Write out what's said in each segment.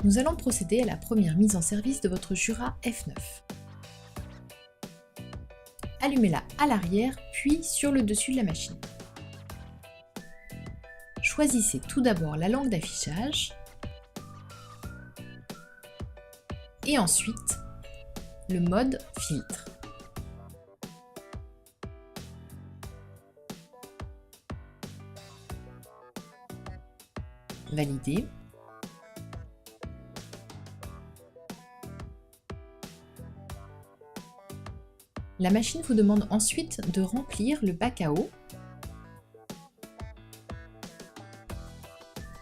Nous allons procéder à la première mise en service de votre Jura F9. Allumez-la à l'arrière, puis sur le dessus de la machine. Choisissez tout d'abord la langue d'affichage et ensuite le mode filtre. Valider. La machine vous demande ensuite de remplir le bac à eau.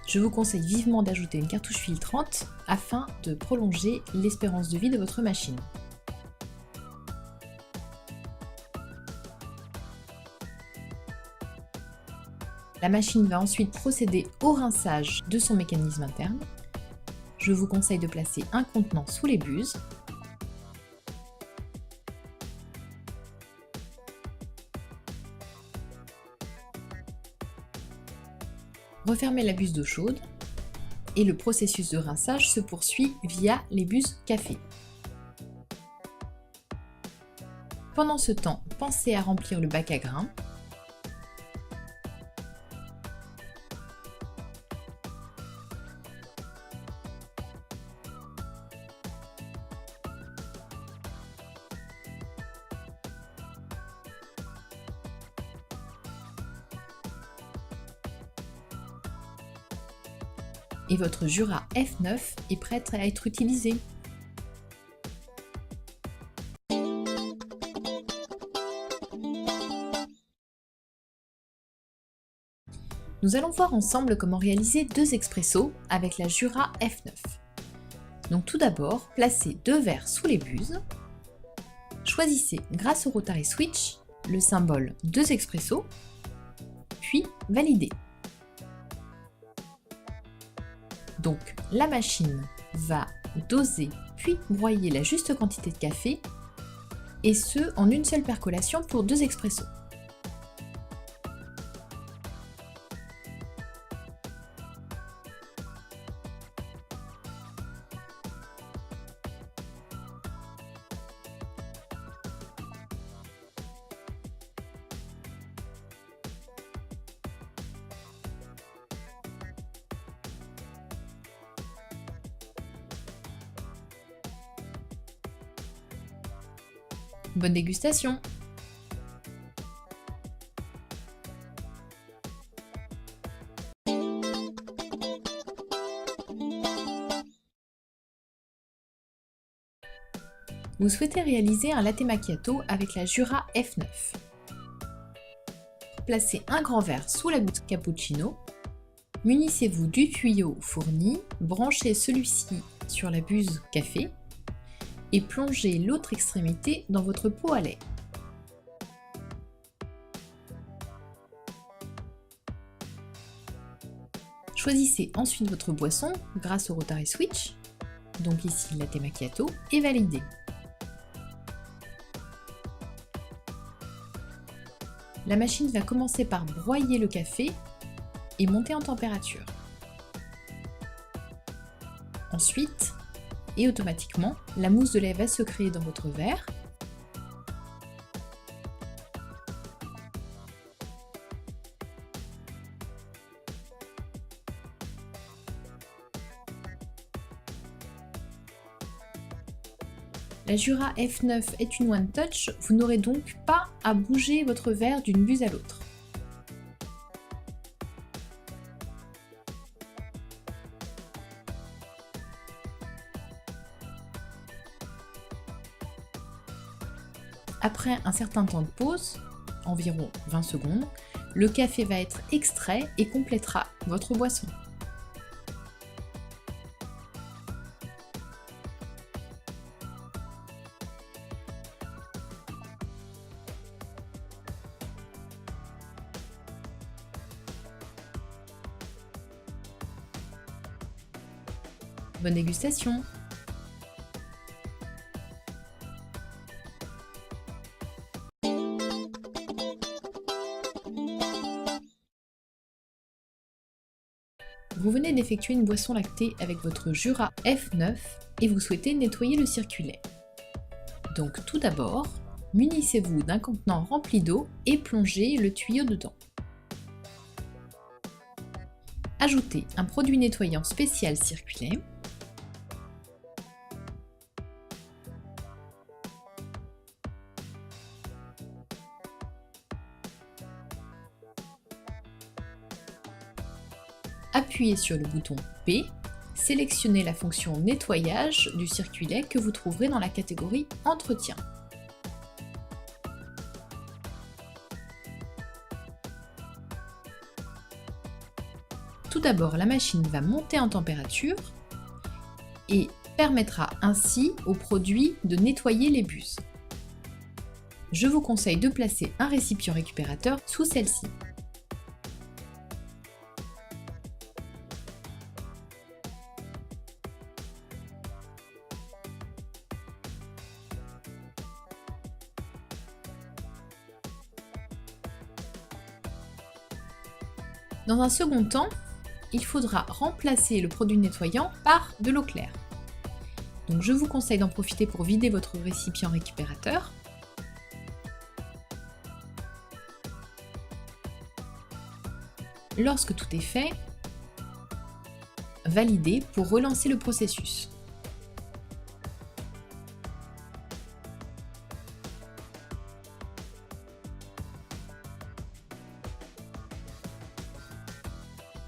Je vous conseille vivement d'ajouter une cartouche filtrante afin de prolonger l'espérance de vie de votre machine. La machine va ensuite procéder au rinçage de son mécanisme interne. Je vous conseille de placer un contenant sous les buses. Refermez la buse d'eau chaude et le processus de rinçage se poursuit via les buses café. Pendant ce temps, pensez à remplir le bac à grains. Et votre Jura F9 est prête à être utilisée. Nous allons voir ensemble comment réaliser deux expressos avec la Jura F9. Donc tout d'abord, placez deux verres sous les buses. Choisissez grâce au Rotary Switch le symbole 2 expressos, puis validez. Donc la machine va doser puis broyer la juste quantité de café, et ce en une seule percolation pour 2 expressos. Bonne dégustation! Vous souhaitez réaliser un latte macchiato avec la Jura F9. Placez un grand verre sous la goutte cappuccino. Munissez-vous du tuyau fourni, branchez celui-ci sur la buse café et plongez l'autre extrémité dans votre pot à lait. Choisissez ensuite votre boisson grâce au Rotary Switch, donc ici latte macchiato, et validez. La machine va commencer par broyer le café et monter en température. Ensuite, et automatiquement, la mousse de lait va se créer dans votre verre. La Jura F9 est une One Touch, vous n'aurez donc pas à bouger votre verre d'une buse à l'autre. Après un certain temps de pause, environ 20 secondes, le café va être extrait et complétera votre boisson. Bonne dégustation! Vous venez d'effectuer une boisson lactée avec votre Jura F9 et vous souhaitez nettoyer le circuit. Donc tout d'abord, munissez-vous d'un contenant rempli d'eau et plongez le tuyau dedans. Ajoutez un produit nettoyant spécial circuit. Appuyez sur le bouton P, sélectionnez la fonction nettoyage du circuit lait que vous trouverez dans la catégorie Entretien. Tout d'abord, la machine va monter en température et permettra ainsi au produit de nettoyer les buses. Je vous conseille de placer un récipient récupérateur sous celle-ci. Dans un second temps, il faudra remplacer le produit nettoyant par de l'eau claire. Donc je vous conseille d'en profiter pour vider votre récipient récupérateur. Lorsque tout est fait, validez pour relancer le processus.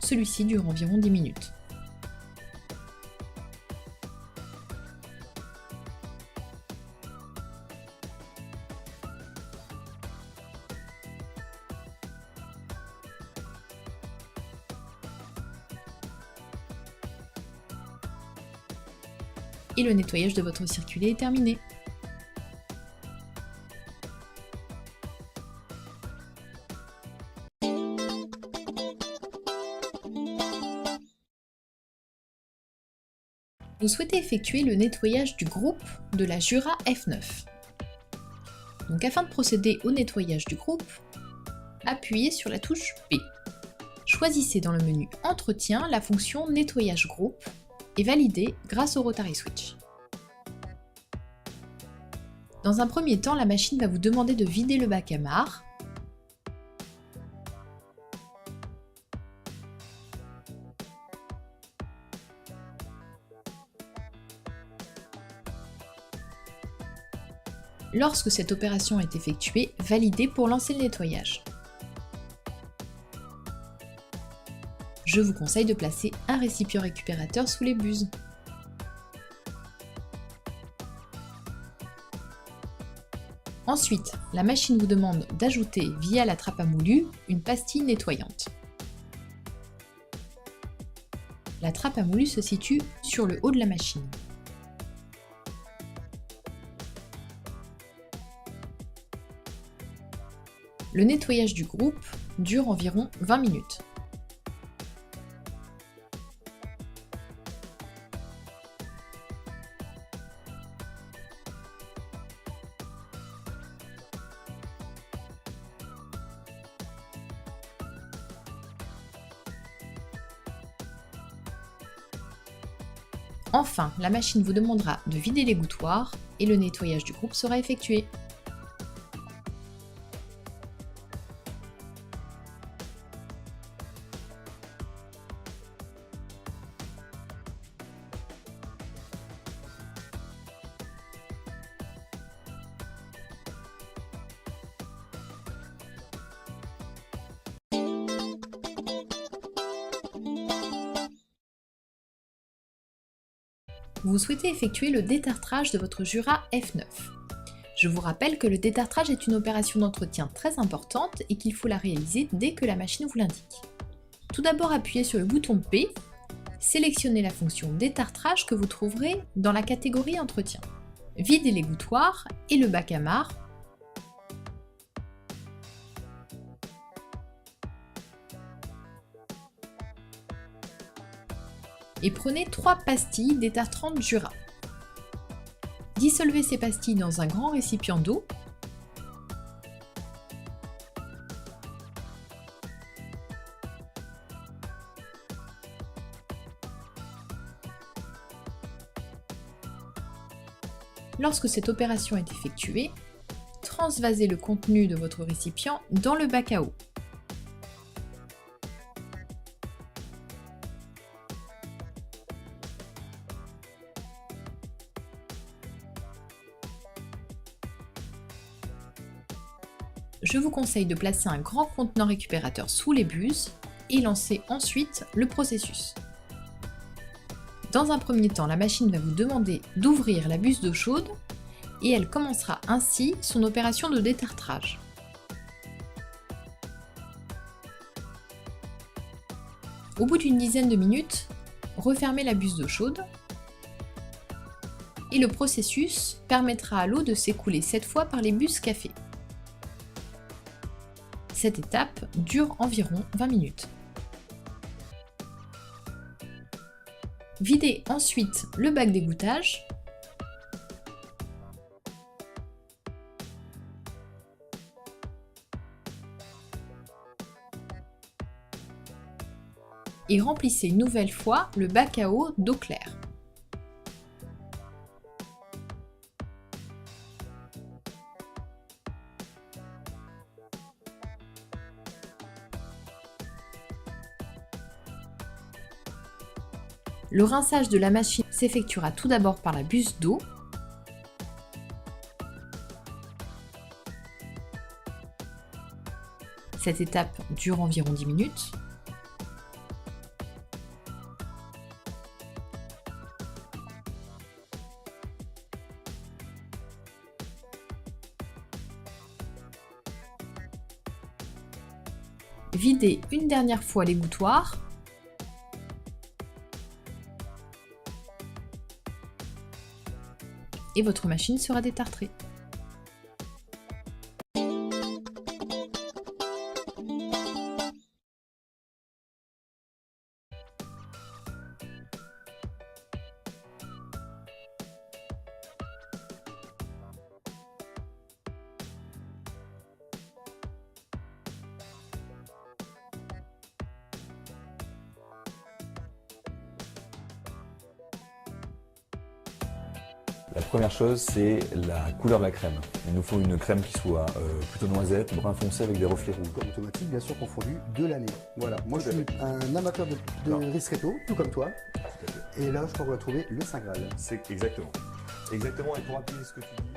Celui-ci dure environ 10 minutes. Et le nettoyage de votre circuit est terminé. Vous souhaitez effectuer le nettoyage du groupe de la Jura F9. Donc afin de procéder au nettoyage du groupe, appuyez sur la touche P. Choisissez dans le menu Entretien la fonction Nettoyage groupe et validez grâce au Rotary Switch. Dans un premier temps, la machine va vous demander de vider le bac à marc. Lorsque cette opération est effectuée, validez pour lancer le nettoyage. Je vous conseille de placer un récipient récupérateur sous les buses. Ensuite, la machine vous demande d'ajouter via la trappe à moulus une pastille nettoyante. La trappe à moulus se situe sur le haut de la machine. Le nettoyage du groupe dure environ 20 minutes. Enfin, la machine vous demandera de vider l'égouttoir et le nettoyage du groupe sera effectué. Vous souhaitez effectuer le détartrage de votre Jura F9. Je vous rappelle que le détartrage est une opération d'entretien très importante et qu'il faut la réaliser dès que la machine vous l'indique. Tout d'abord, appuyez sur le bouton P, sélectionnez la fonction détartrage que vous trouverez dans la catégorie Entretien. Videz l'égouttoir et le bac à marc. Et prenez 3 pastilles détartrantes Jura. Dissolvez ces pastilles dans un grand récipient d'eau. Lorsque cette opération est effectuée, transvasez le contenu de votre récipient dans le bac à eau. Je vous conseille de placer un grand contenant récupérateur sous les buses et lancer ensuite le processus. Dans un premier temps, la machine va vous demander d'ouvrir la buse d'eau chaude et elle commencera ainsi son opération de détartrage. Au bout d'une dizaine de minutes, refermez la buse d'eau chaude et le processus permettra à l'eau de s'écouler 7 fois par les buses café. Cette étape dure environ 20 minutes. Videz ensuite le bac d'égouttage et remplissez une nouvelle fois le bac à eau d'eau claire. Le rinçage de la machine s'effectuera tout d'abord par la buse d'eau. Cette étape dure environ 10 minutes. Videz une dernière fois l'égouttoir. Et votre machine sera détartrée. La première chose, c'est la couleur de la crème. Il nous faut une crème qui soit plutôt noisette, brun foncé avec des reflets rouges. Automatique, bien sûr, confondu de l'année. Voilà, moi je suis un amateur de ristretto, tout comme toi. Et là, je crois qu'on va trouver le Saint Graal. C'est exactement. Exactement, et pour appuyer ce que tu dis...